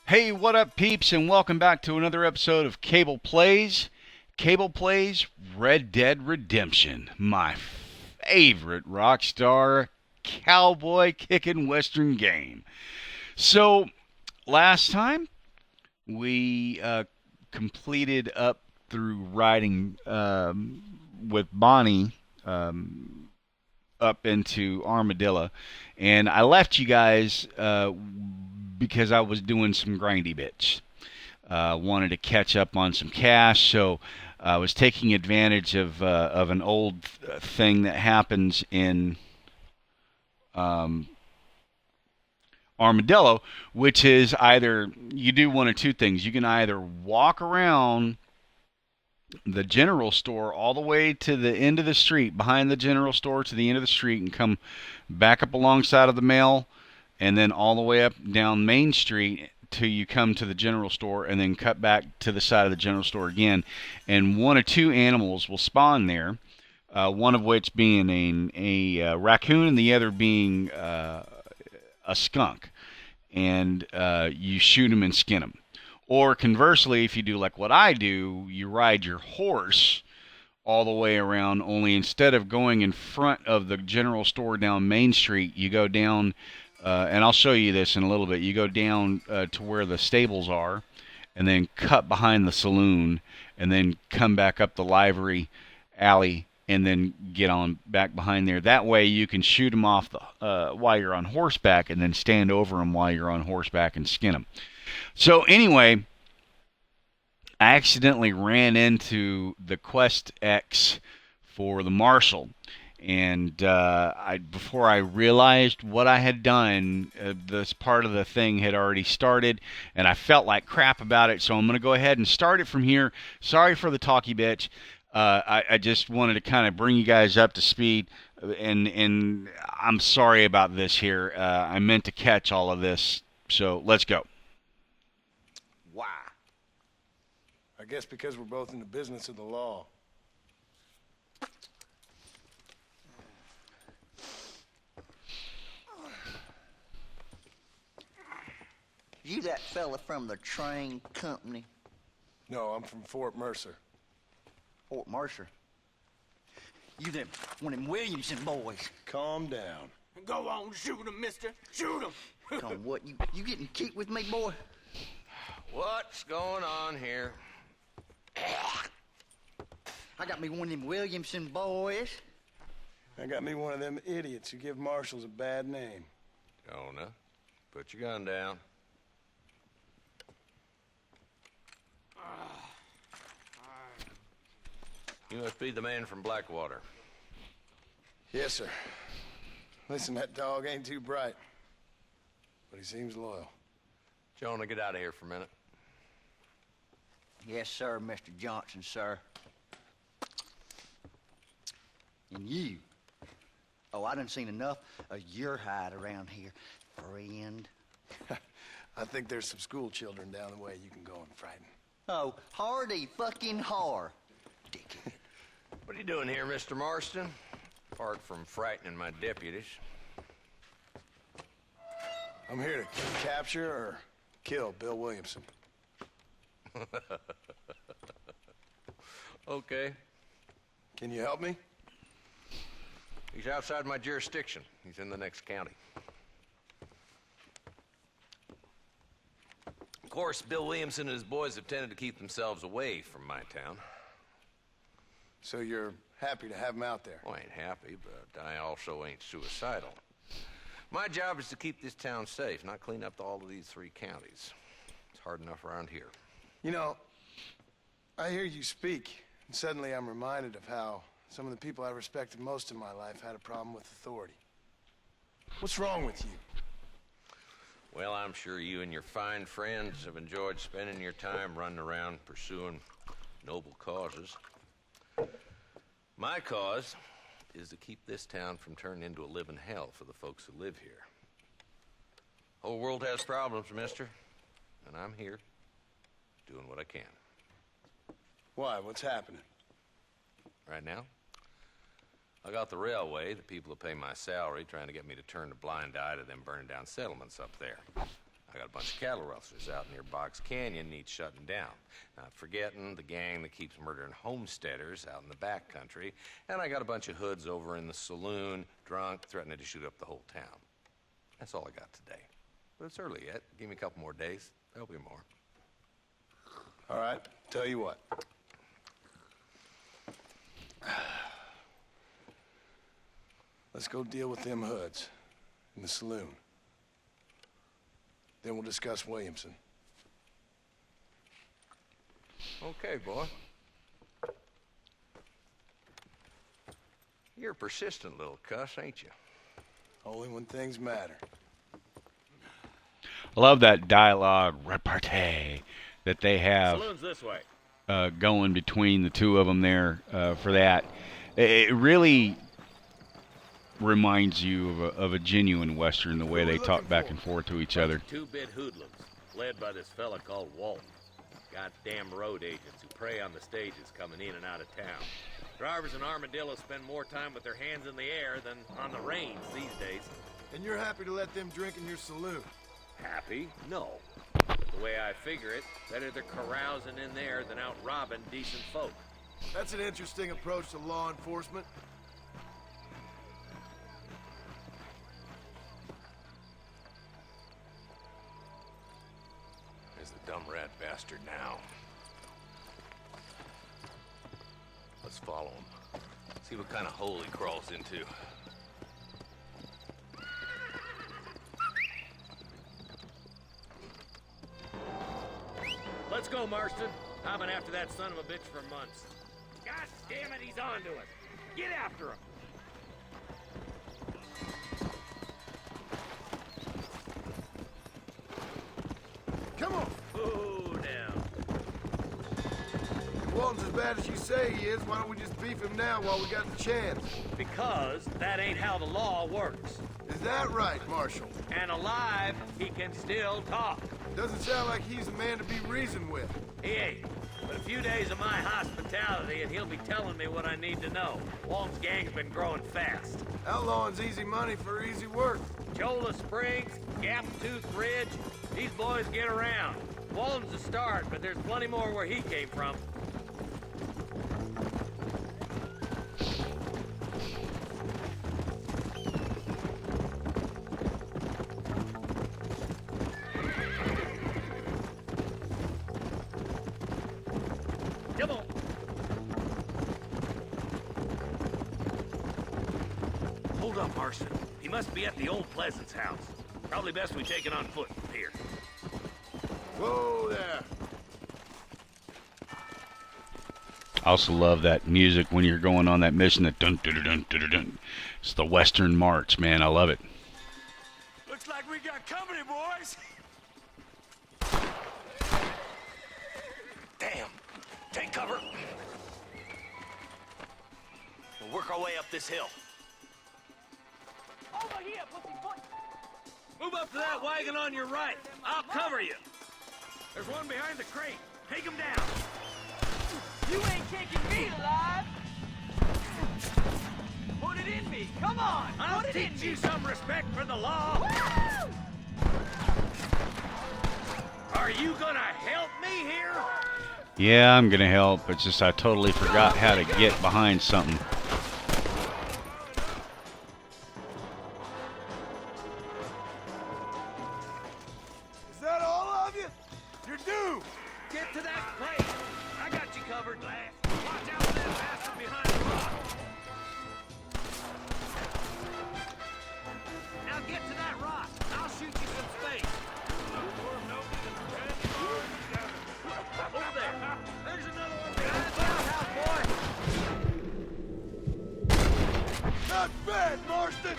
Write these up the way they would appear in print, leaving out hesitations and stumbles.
Hey, what up, peeps, and welcome back to another episode of Cable Plays. Cable Plays Red Dead Redemption, my favorite Rockstar cowboy kicking Western game. So, last time we completed up through riding with Bonnie up into Armadillo, and I left you guys because I was doing some grindy bits. Wanted to catch up on some cash, so I was taking advantage of an old thing that happens in um, Armadillo, which is either you do one of two things. You can either walk around the general store all the way to the end of the street, behind the general store to the end of the street, and come back up alongside of the mail, and then all the way up down Main Street till you come to the general store, and then cut back to the side of the general store again. And one or two animals will spawn there, one of which being a raccoon and the other being a skunk. And you shoot them and skin them. Or conversely, if you do like what I do, you ride your horse all the way around, only instead of going in front of the general store down Main Street, you go down, and I'll show you this in a little bit. You go down to where the stables are, and then cut behind the saloon, and then come back up the livery alley, and then get on back behind there. That way you can shoot them off while you're on horseback, and then stand over them while you're on horseback and skin them. So anyway, I accidentally ran into the Quest X for the Marshall, and before I realized what I had done, this part of the thing had already started, and I felt like crap about it. So I'm going to go ahead and start it from here. Sorry for the talky bitch. I just wanted to kind of bring you guys up to speed, and I'm sorry about this here. I meant to catch all of this, so let's go. Why? I guess because we're both in the business of the law. You that fella from the train company, No, I'm from Fort Mercer. Fort Mercer? You them one of them Williamson boys. Calm down. Go on, shoot him, mister. Shoot him. Come on, what, you getting cute with me, boy? What's going on here? I got me one of them Williamson boys. I got me one of them idiots who give marshals a bad name. Jonah, put your gun down. You must be the man from Blackwater. Yes, sir. Listen, that dog ain't too bright, but he seems loyal. Jonah, get out of here for a minute. Yes, sir, Mr. Johnson, sir. And you. Oh, I done seen enough of your hide around here, friend. I think there's some school children down the way you can go and frighten. Oh, hardy fucking har. Dickhead. What are you doing here, Mr. Marston? Apart from frightening my deputies. I'm here to capture or kill Bill Williamson. Okay. Can you help me? He's outside my jurisdiction. He's in the next county. Of course, Bill Williamson and his boys have tended to keep themselves away from my town. So you're happy to have him out there? Well, I ain't happy, but I also ain't suicidal. My job is to keep this town safe, not clean up all of these three counties. It's hard enough around here. You know, I hear you speak, and suddenly I'm reminded of how some of the people I respected most in my life had a problem with authority. What's wrong with you? Well, I'm sure you and your fine friends have enjoyed spending your time running around pursuing noble causes. My cause is to keep this town from turning into a living hell for the folks who live here. Whole world has problems, mister, and I'm here doing what I can. Why? What's happening? Right now, I got the railway, the people who pay my salary, trying to get me to turn a blind eye to them burning down settlements up there. I got a bunch of cattle rustlers out near Box Canyon needs shutting down. Not forgetting the gang that keeps murdering homesteaders out in the back country. And I got a bunch of hoods over in the saloon, drunk, threatening to shoot up the whole town. That's all I got today. But it's early yet. Give me a couple more days. There'll be more. All right, tell you what. Let's go deal with them hoods in the saloon. Then we'll discuss Williamson. Okay, boy. You're a persistent little cuss, ain't you? Only when things matter. I love that dialogue repartee that they have Saloon's this way. going between the two of them there for that. It really reminds you of a genuine Western, the way they talk back and forth to each other. Two-bit hoodlums, led by this fella called Walton. Goddamn road agents who prey on the stages coming in and out of town. Drivers in Armadillo spend more time with their hands in the air than on the reins these days. And you're happy to let them drink in your saloon? Happy? No. But the way I figure it, better they're carousing in there than out robbing decent folk. That's an interesting approach to law enforcement. There's the dumb rat bastard now. Let's follow him. See what kind of hole he crawls into. Let's go, Marston. I've been after that son of a bitch for months. God damn it, he's on to us. Get after him. Come on! Ooh, now. If Walton's as bad as you say he is, why don't we just beef him now while we got the chance? Because that ain't how the law works. Is that right, Marshal? And alive, he can still talk. Doesn't sound like he's a man to be reasoned with. He ain't. But a few days of my hospitality and he'll be telling me what I need to know. Walton's gang's been growing fast. Outlawing's easy money for easy work. Cholla Springs, Gap Tooth Ridge, these boys get around. Walton's a start, but there's plenty more where he came from. Come on. Hold up, Marston. He must be at the old Pleasance house. Probably best we take it on foot from here. Whoa there! I also love that music when you're going on that mission. That dun dun dun dun dun dun. It's the Western March, man. I love it. Looks like we got company, boys. Damn. Take cover. We'll work our way up this hill. Over here, pussyfoot! Move up to that wagon on your right. I'll cover you. There's one behind the crate. Take him down. You ain't taking me alive! Put it in me! Come on! I'll Put it in teach me! you some respect for the law. Woo! Are you gonna help me here? Yeah, I'm gonna help. It's just I totally forgot how to get behind something. Is that all of you? You're due! Get to that plate. I got you covered. Watch out for that bastard behind the rock. Now get to that rock. I'll shoot you some space. Over there. There's another one behind the outhouse, boy. Not bad, Marston!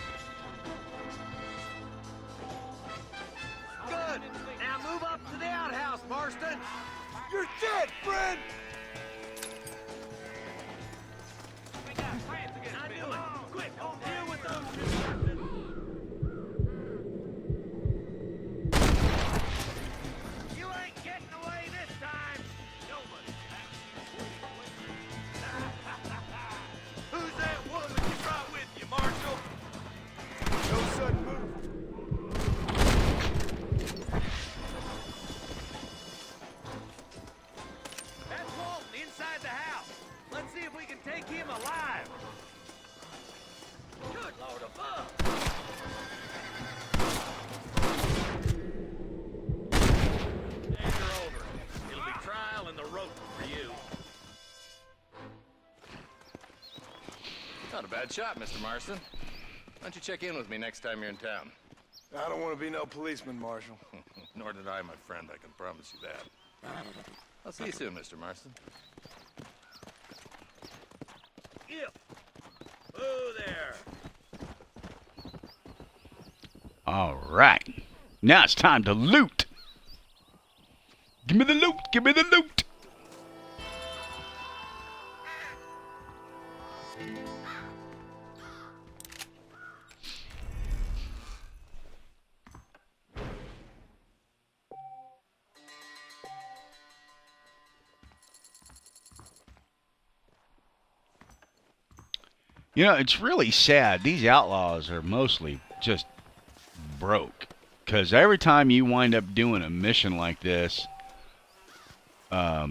Good. Now move up to the outhouse, Marston. You're dead, friend! I knew it. Quick, deal with those two. You ain't getting away this time. Nobody. Who's that woman you brought with you, Marshal? No sudden move. Not a bad shot, Mr. Marston. Why don't you check in with me next time you're in town? I don't want to be no policeman, Marshal. Nor did I, my friend. I can promise you that. I'll see you soon, Mr. Marston. Yep. Oh, there. All right. Now it's time to loot. Give me the loot. Give me the loot. You know, it's really sad. These outlaws are mostly just broke. Because every time you wind up doing a mission like this, I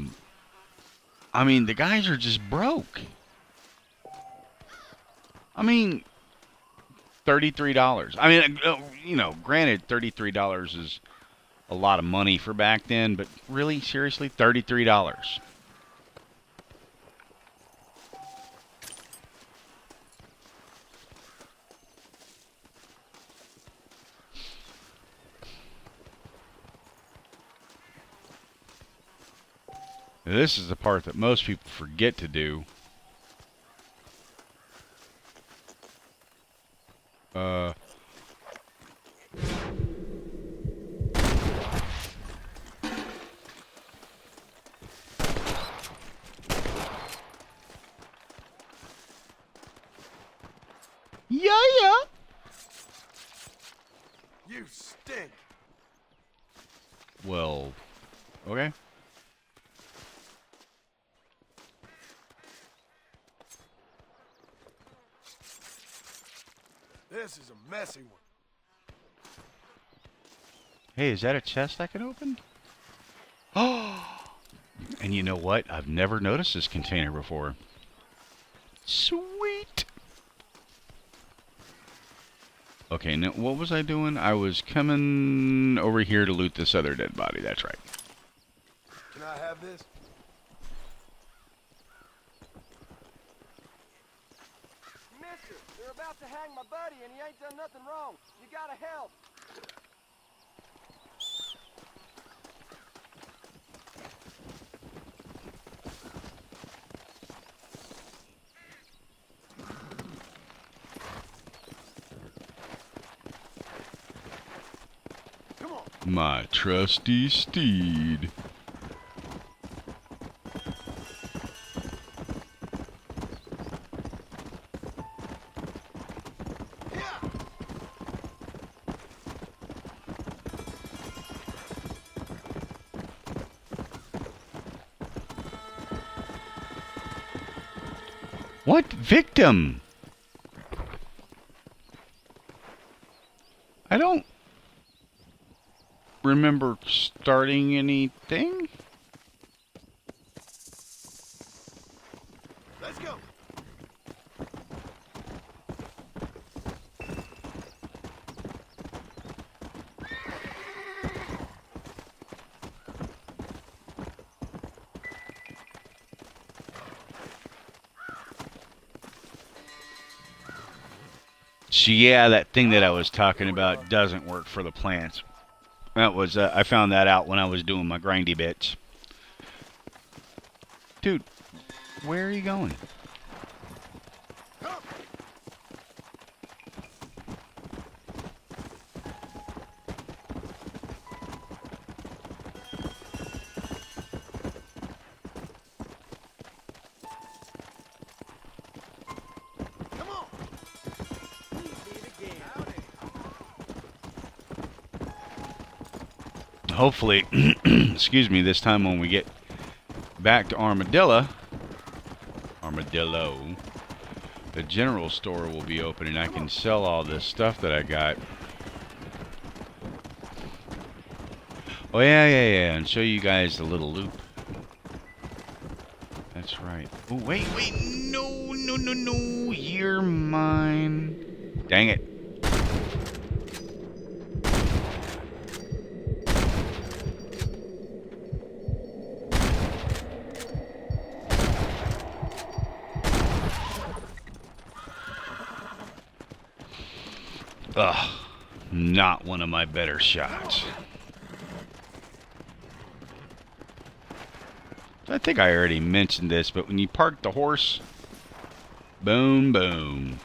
mean, the guys are just broke. I mean, $33. I mean, you know, granted, $33 is a lot of money for back then, but really, seriously, $33. This is the part that most people forget to do. Yeah. You stink. Well, okay. This is a messy one. Hey, is that a chest I can open? Oh! And you know what? I've never noticed this container before. Sweet! Okay, now what was I doing? I was coming over here to loot this other dead body. That's right. Can I have this? Mister, they're about to hang my buddy and he ain't done nothing wrong. You gotta help. My trusty steed. What victim? I don't remember starting anything. Let's go. So yeah, that thing that I was talking about doesn't work for the plants. That was I found that out when I was doing my grindy bits. Dude, where are you going? Hopefully, excuse me, this time when we get back to Armadillo, the general store will be open and I can sell all this stuff that I got. Oh yeah, and show you guys the little loop. That's right. Oh wait, no, you're mine. Dang it. Ugh, not one of my better shots. I think I already mentioned this, but when you park the horse, boom, boom.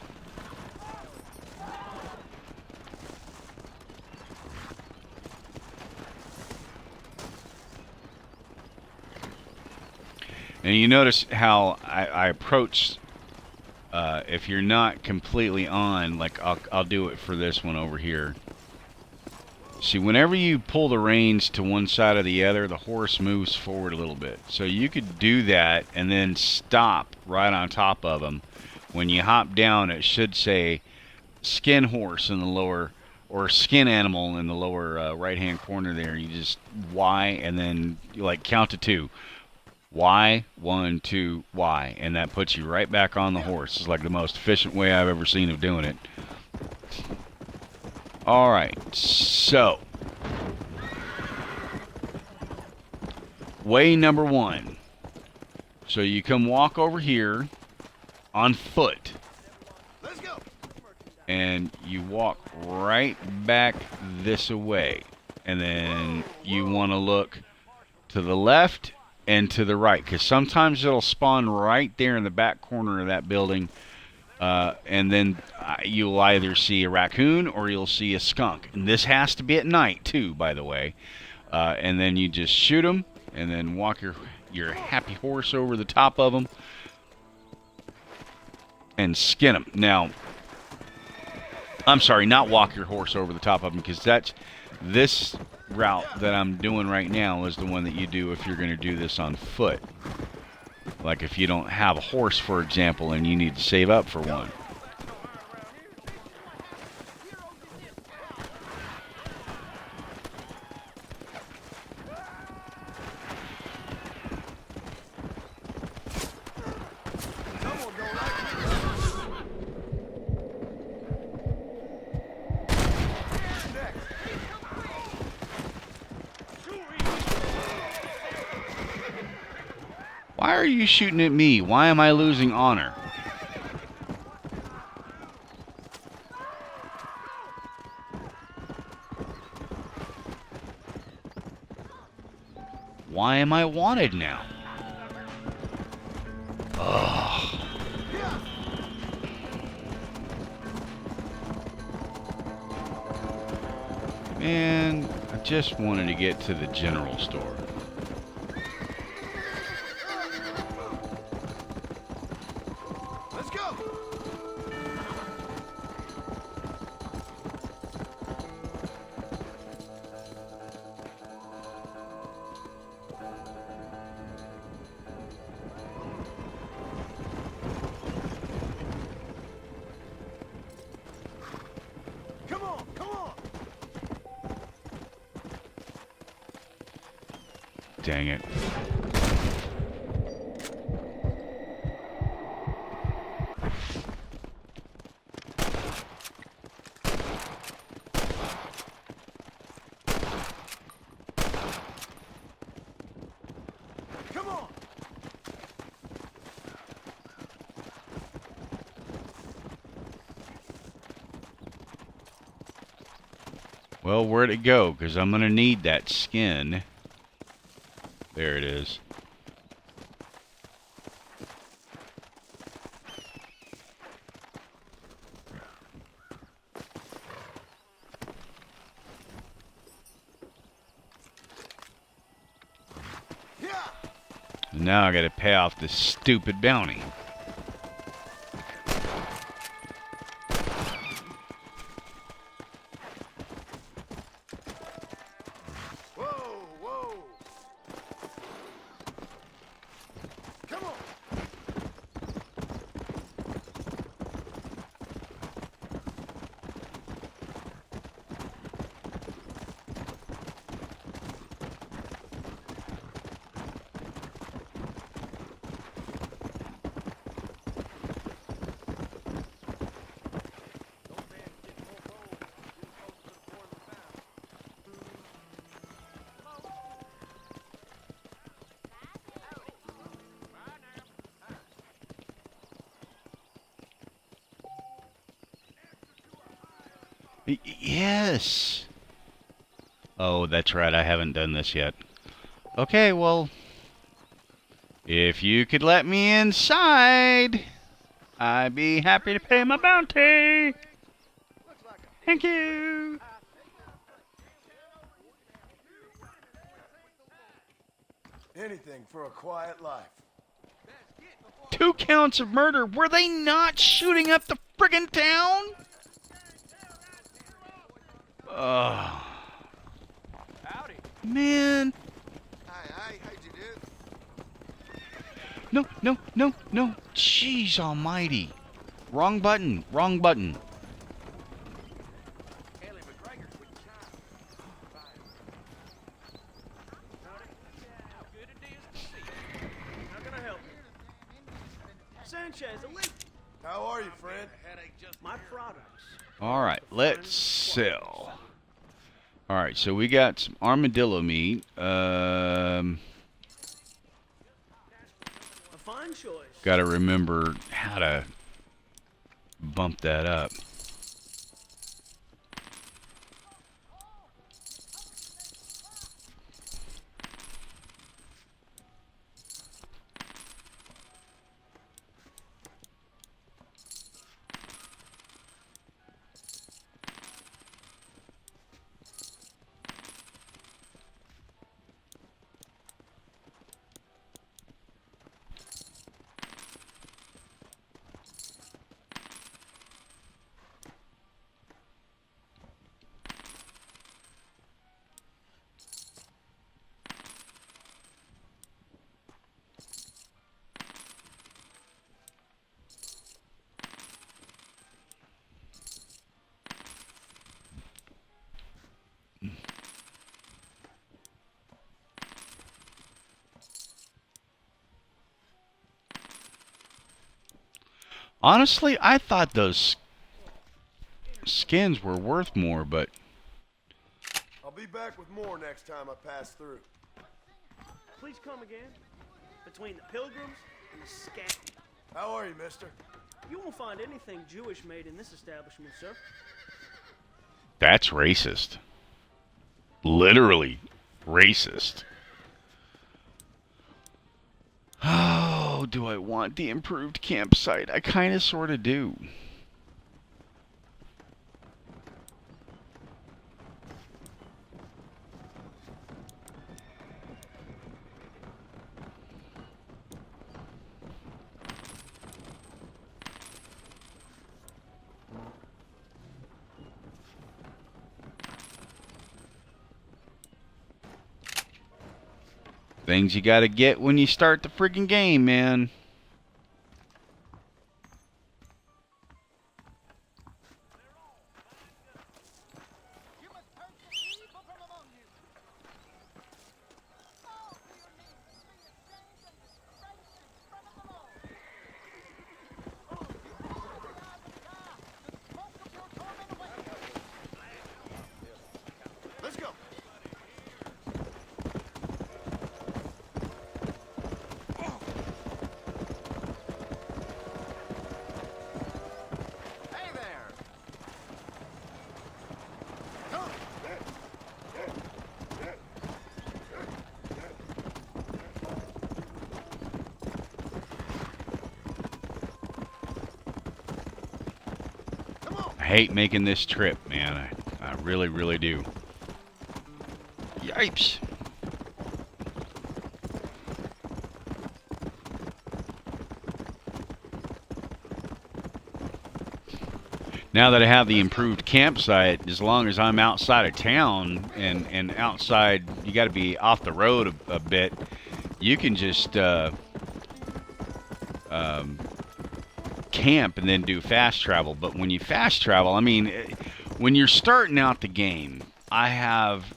And you notice how I approach, if you're not completely on, like I'll do it for this one over here. See, whenever you pull the reins to one side or the other, the horse moves forward a little bit. So you could do that and then stop right on top of them. When you hop down, it should say skin horse in the lower, or skin animal in the lower right-hand corner there. You just Y, and then you like count to 2. Y, 1, 2, Y, and that puts you right back on the horse. It's like the most efficient way I've ever seen of doing it. Alright, so way number 1. So you come walk over here on foot. Let's go. And you walk right back this way. And then you want to look to the left and to the right, because sometimes it'll spawn right there in the back corner of that building, and then you'll either see a raccoon or you'll see a skunk. And this has to be at night too, by the way. And then you just shoot them, and then walk your happy horse over the top of them and skin them. Now, I'm sorry, not walk your horse over the top of them, because this route that I'm doing right now is the one that you do if you're going to do this on foot. Like if you don't have a horse, for example, and you need to save up for one. Why are you shooting at me? Why am I losing honor? Why am I wanted now? Ugh. Man, I just wanted to get to the general store. Let's go. Come on, come on. Dang it. Come on. Well, where'd it go? Because I'm going to need that skin. There it is. Yeah. And now I got to pay off this stupid bounty. Whoa, whoa. Come on. Yes. Oh, that's right. I haven't done this yet. Okay, well, if you could let me inside, I'd be happy to pay my bounty. Thank you. 'Anything for a quiet life. 2 counts of murder. Were they not shooting up the friggin' town? Oh. Man. Hi, how'd you do? No, no, no, no. Jeez almighty. Wrong button. Wrong button. Sanchez, How are you, Fred? my products. All right, let's sell. All right, so we got some armadillo meat. A fine choice. Got to remember how to bump that up. Honestly, I thought those skins were worth more, but I'll be back with more next time I pass through. Please come again. Between the pilgrims and the scat. How are you, mister? You won't find anything Jewish made in this establishment, sir. that's racist. Literally racist. Oh, do I want the improved campsite? I kind of sort of do. Things you gotta get when you start the friggin' game, man. Let's go. Hey there. I hate making this trip, man. I really, really do. Yipes. Now that I have the improved campsite, as long as I'm outside of town and outside, you got to be off the road a bit, you can just camp and then do fast travel. But when you fast travel, I mean, when you're starting out the game, I have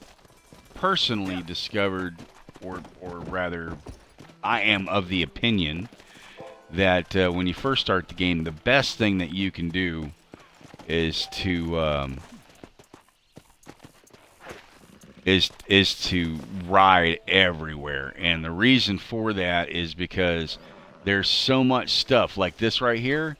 personally discovered, or rather, I am of the opinion that when you first start the game, the best thing that you can do is to ride everywhere. And the reason for that is because there's so much stuff. Like this right here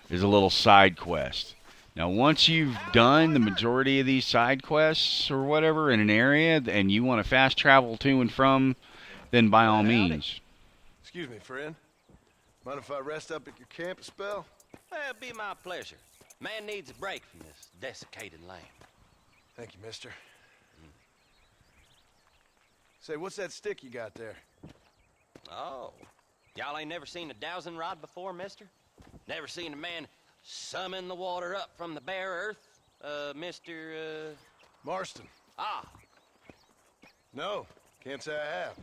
is a little side quest. Now, once you've done the majority of these side quests or whatever in an area and you want to fast travel to and from, then by all Howdy. means. Excuse me, friend. Mind if I rest up at your camp a spell? Well, it'd be my pleasure. Man needs a break from this desiccated land. Thank you, mister. Say, what's that stick you got there? Oh. Y'all ain't never seen a dowsing rod before, mister? Never seen a man summon the water up from the bare earth? Marston. Ah. No, can't say I have.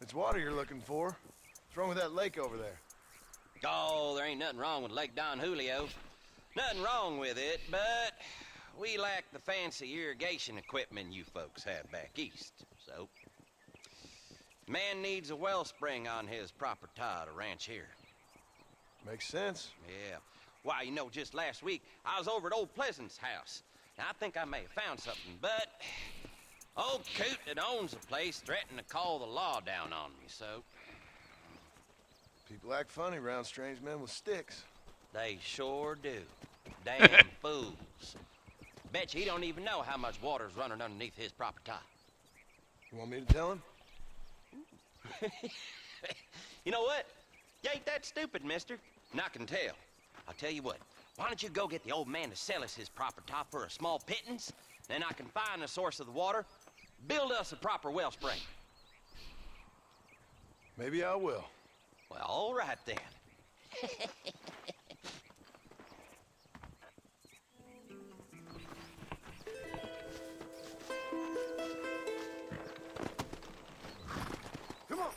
It's water you're looking for. What's wrong with that lake over there? Oh, there ain't nothing wrong with Lake Don Julio. Nothing wrong with it, but we lack the fancy irrigation equipment you folks have back east. So, man needs a wellspring on his property to ranch here. Makes sense. Yeah. Why, you know, just last week, I was over at old Pleasant's house. Now, I think I may have found something, but old Coot that owns the place threatened to call the law down on me, so People act funny around strange men with sticks. they sure do. Damn fools. Bet you he don't even know how much water's running underneath his property. You want me to tell him? You know what? You ain't that stupid, mister. And I can tell. I'll tell you what. Why don't you go get the old man to sell us his property for a small pittance? Then I can find the source of the water, build us a proper wellspring. Maybe I will. Well, all right then. Come on.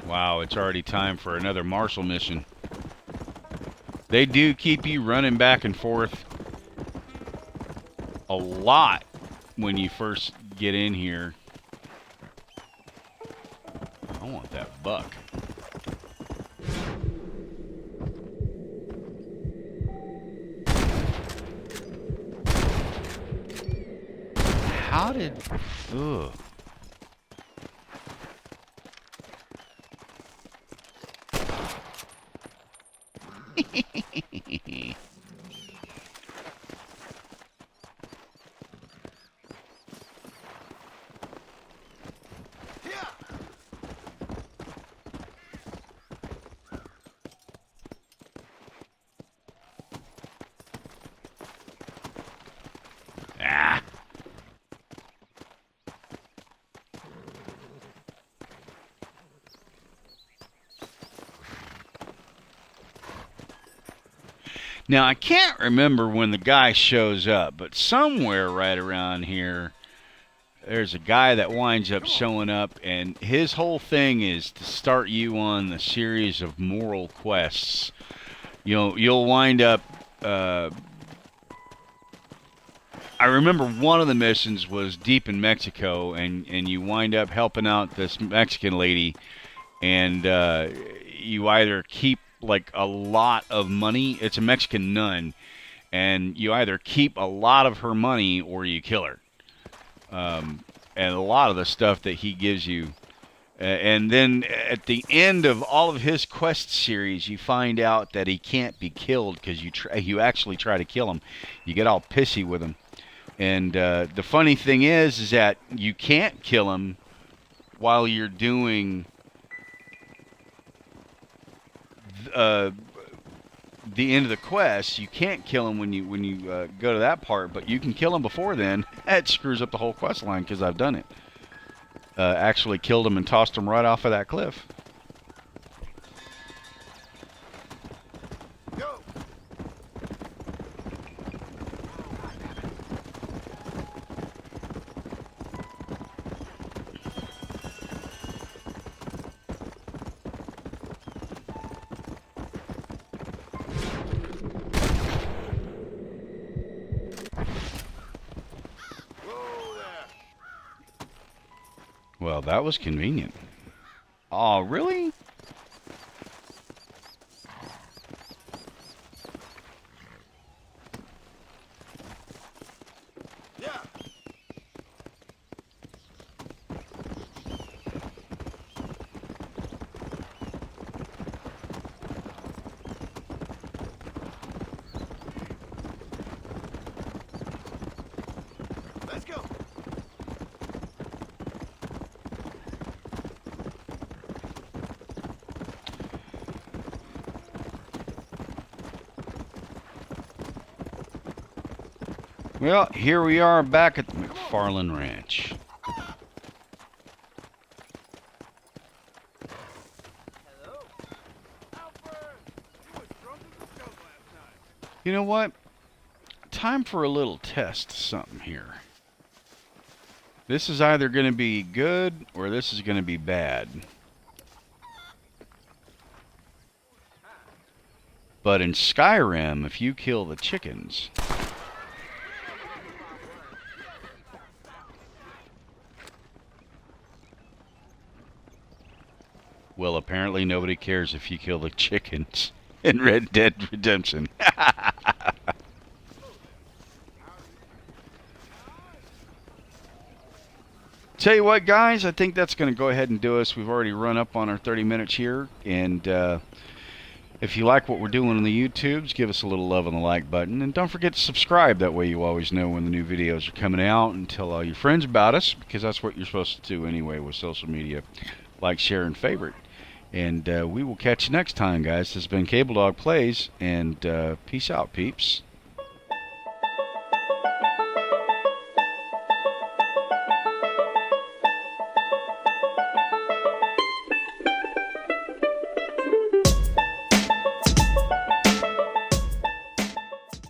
Wow, it's already time for another marshal mission. They do keep you running back and forth a lot when you first get in here. I want that buck. How did... Ugh. Ah. Now, I can't remember when the guy shows up, but somewhere right around here, there's a guy that winds up showing up, and his whole thing is to start you on the series of moral quests. You'll wind up... I remember one of the missions was deep in Mexico, and you wind up helping out this Mexican lady, and you either keep like a lot of money. It's a Mexican nun, and you either keep a lot of her money or you kill her. And a lot of the stuff that he gives you. And then at the end of all of his quest series, you find out that he can't be killed because you actually try to kill him. You get all pissy with him. And the funny thing is that you can't kill him while you're doing the end of the quest. You can't kill him when you go to that part, but you can kill him before then. That screws up the whole quest line because I've done it. Actually killed him and tossed him right off of that cliff. Go. Whoa there. Well, that was convenient. Oh, really? Yeah. Well, here we are back at the McFarland Ranch. You know what? Time for a little test something here. This is either going to be good or this is going to be bad. But in Skyrim, if you kill the chickens, well, apparently nobody cares if you kill the chickens in Red Dead Redemption. Tell you what, guys, I think that's going to go ahead and do us. We've already run up on our 30 minutes here, and if you like what we're doing on the YouTubes, give us a little love on the like button. And don't forget to subscribe. That way you always know when the new videos are coming out. And tell all your friends about us, because that's what you're supposed to do anyway with social media. Like, share, and favorite. And we will catch you next time, guys. This has been CableDog Plays. And peace out, peeps.